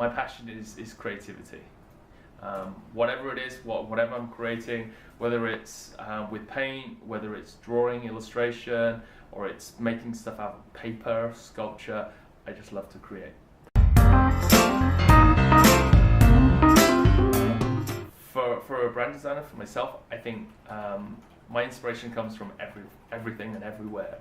my passion is creativity. Whatever it is, whatever I'm creating, whether it's with paint, whether it's drawing, illustration, or it's making stuff out of paper, sculpture, I just love to create. For a brand designer, for myself, I think my inspiration comes from everything and everywhere.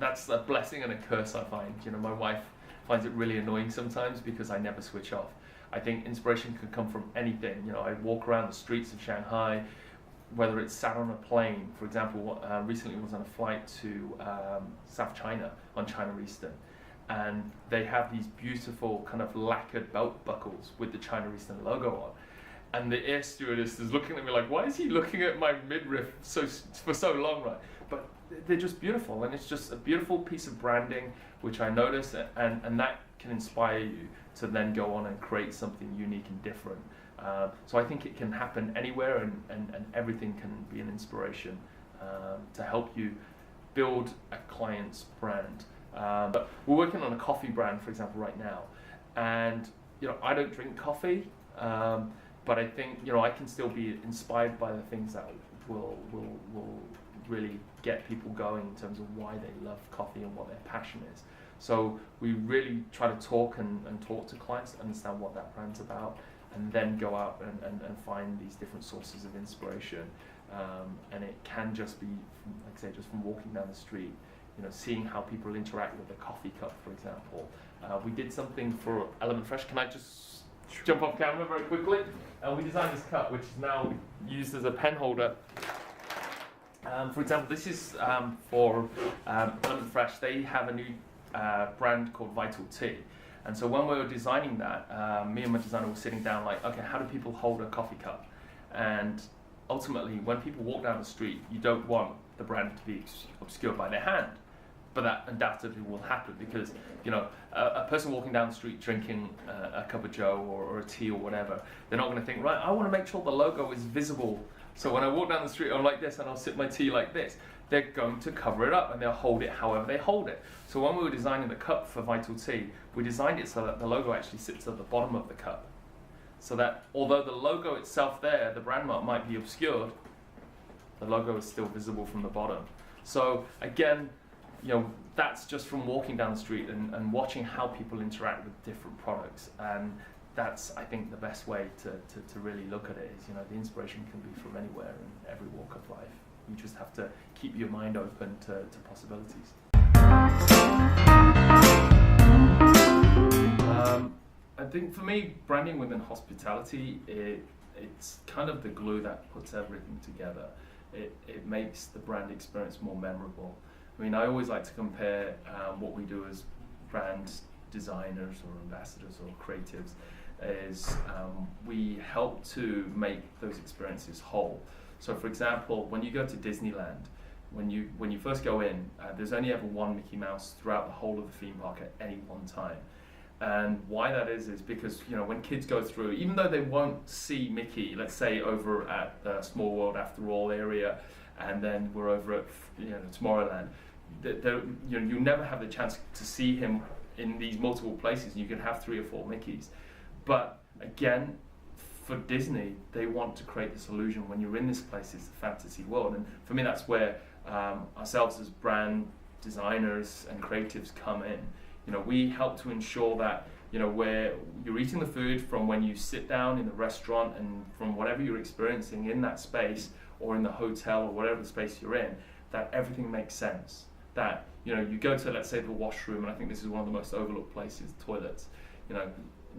That's a blessing and a curse, I find. You know, my wife finds it really annoying sometimes because I never switch off. I think inspiration can come from anything. You know, I walk around the streets of Shanghai, whether it's sat on a plane. For example, recently I was on a flight to South China on China Eastern, and they have these beautiful kind of lacquered belt buckles with the China Eastern logo on. And the air stewardess is looking at me like, why is he looking at my midriff for so long, right? But they're just beautiful, and it's just a beautiful piece of branding which I notice, and that can inspire you to then go on and create something unique and different. So I think it can happen anywhere, and everything can be an inspiration to help you build a client's brand. But we're working on a coffee brand, for example, right now, and you know, I don't drink coffee. But I think, you know, I can still be inspired by the things that will really get people going in terms of why they love coffee and what their passion is. So we really try to talk and talk to clients to understand what that brand's about, and then go out and find these different sources of inspiration. And it can just be, like I say, just from walking down the street, you know, seeing how people interact with a coffee cup, for example. We did something for Element Fresh. Can I just jump off camera very quickly? We designed this cup, which is now used as a pen holder. For example, this is for Element Fresh. They have a new brand called Vital Tea. And so when we were designing that, me and my designer were sitting down like, okay, how do people hold a coffee cup? And ultimately, when people walk down the street, you don't want the brand to be obscured by their hand. But that undoubtedly will happen because, you know, a person walking down the street drinking a cup of joe or a tea or whatever, they're not going to think, right, I want to make sure the logo is visible. So when I walk down the street, I'm like this and I'll sip my tea like this. They're going to cover it up and they'll hold it however they hold it. So when we were designing the cup for Vital Tea, we designed it so that the logo actually sits at the bottom of the cup. So that although the logo itself there, the brand mark might be obscured, the logo is still visible from the bottom. So again, you know, that's just from walking down the street and watching how people interact with different products. And that's, I think, the best way to really look at it is, you know, the inspiration can be from anywhere and every walk of life. You just have to keep your mind open to possibilities. I think for me, branding within hospitality, it's kind of the glue that puts everything together. It makes the brand experience more memorable. I mean, I always like to compare what we do as brand designers or ambassadors or creatives is we help to make those experiences whole. So for example, when you go to Disneyland, when you first go in, there's only ever one Mickey Mouse throughout the whole of the theme park at any one time. And why that is because, you know, when kids go through, even though they won't see Mickey, let's say over at the Small World After All area, and then we're over at, you know, Tomorrowland, you know, you'll never have the chance to see him in these multiple places. You can have 3 or 4 Mickeys. But again, for Disney, they want to create this illusion when you're in this place, it's a fantasy world. And for me, that's where ourselves as brand designers and creatives come in. You know, we help to ensure that, you know, where you're eating the food from when you sit down in the restaurant and from whatever you're experiencing in that space or in the hotel or whatever space you're in, that everything makes sense. That, you know, you go to, let's say, the washroom, and I think this is one of the most overlooked places, toilets. You know,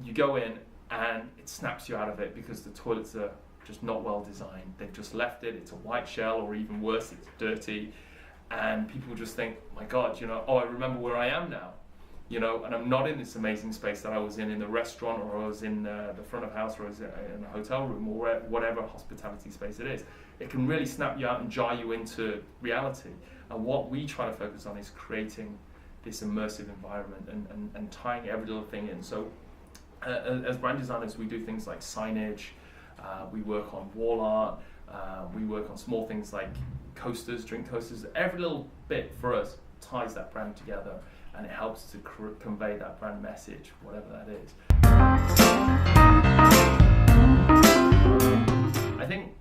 you go in and it snaps you out of it because the toilets are just not well designed. They've just left it, it's a white shell, or even worse, it's dirty. And people just think, my God, you know, oh, I remember where I am now. You know, and I'm not in this amazing space that I was in the restaurant, or I was in the front of house, or I was in a hotel room, or whatever hospitality space it is. It can really snap you out and jar you into reality. And what we try to focus on is creating this immersive environment and tying every little thing in. So as brand designers, we do things like signage, we work on wall art, we work on small things like coasters, drink coasters. Every little bit for us ties that brand together, and it helps to convey that brand message, whatever that is. I think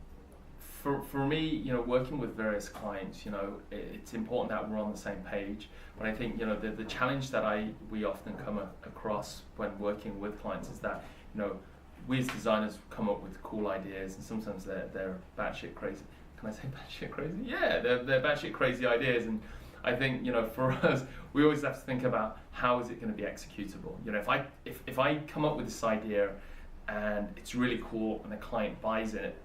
for me, you know, working with various clients, you know, it's important that we're on the same page. But I think, you know, the challenge that we often come across when working with clients is that, you know, we as designers come up with cool ideas, and sometimes they're batshit crazy. Can I say batshit crazy? Yeah, they're batshit crazy ideas, and I think, you know, for us, we always have to think about how is it going to be executable. You know, if I come up with this idea and it's really cool and the client buys it,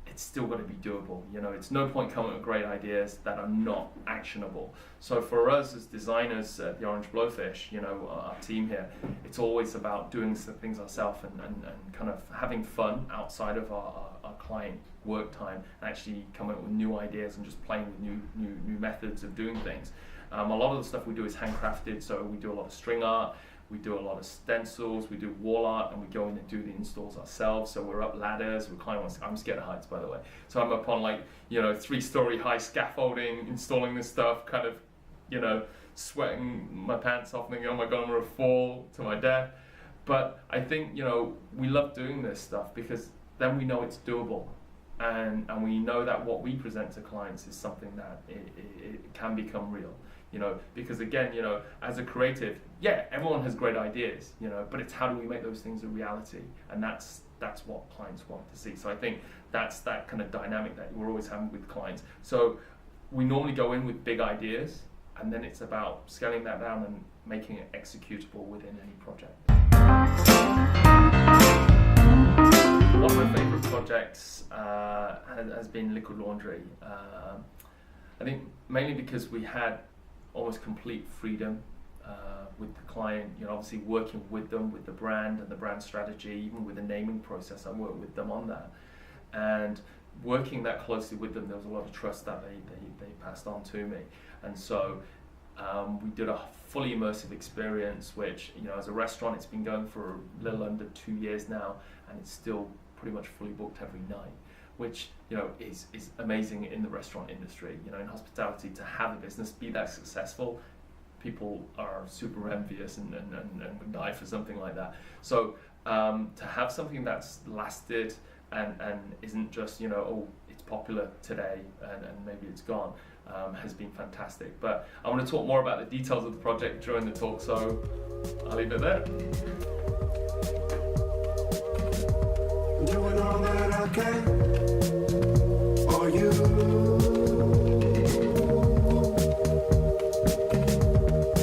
it's still got to be doable. You know, it's no point coming up with great ideas that are not actionable. So for us as designers at TheOrangeBlowfish, you know, our team here, it's always about doing some things ourselves and kind of having fun outside of our client work time, and actually coming up with new ideas and just playing with new methods of doing things. A lot of the stuff we do is handcrafted, so we do a lot of string art, we do a lot of stencils, we do wall art, and we go in and do the installs ourselves. So we're up ladders, we're climbing on, I'm scared of heights, by the way. So I'm up on, like, you know, 3-story high scaffolding, installing this stuff, kind of, you know, sweating my pants off, thinking, oh my God, I'm gonna fall to my death. But I think, you know, we love doing this stuff because then we know it's doable. And we know that what we present to clients is something that it can become real, you know, because again, you know, as a creative, yeah, everyone has great ideas, you know, but it's how do we make those things a reality, and that's what clients want to see. So I think that's that kind of dynamic that we're always having with clients. So we normally go in with big ideas, and then it's about scaling that down and making it executable within any project. One of my favorite projects has been liquid laundry. I think mainly because we had almost complete freedom with the client, you know, obviously working with them, with the brand and the brand strategy, even with the naming process, I worked with them on that. And working that closely with them, there was a lot of trust that they passed on to me. And so we did a fully immersive experience, which, you know, as a restaurant, it's been going for a little under 2 years now, and it's still pretty much fully booked every night, which, you know, is amazing in the restaurant industry. You know, in hospitality, to have a business be that successful, people are super envious and would die for something like that. So to have something that's lasted and isn't just, you know, oh, it's popular today and maybe it's gone, has been fantastic. But I want to talk more about the details of the project during the talk, so I'll leave it there. Doing all that I can for you.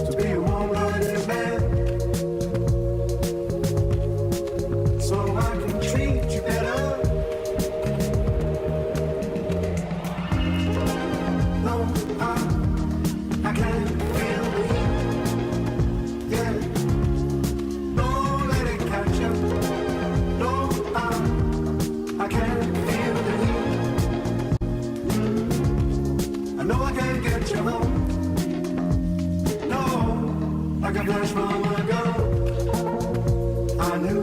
To be a warm-blooded man, so I can treat you better. No, I can't feel the heat. Yeah, don't let it catch you. I can't feel the heat. I know I can't get you home. No, I can flash from a gun. I knew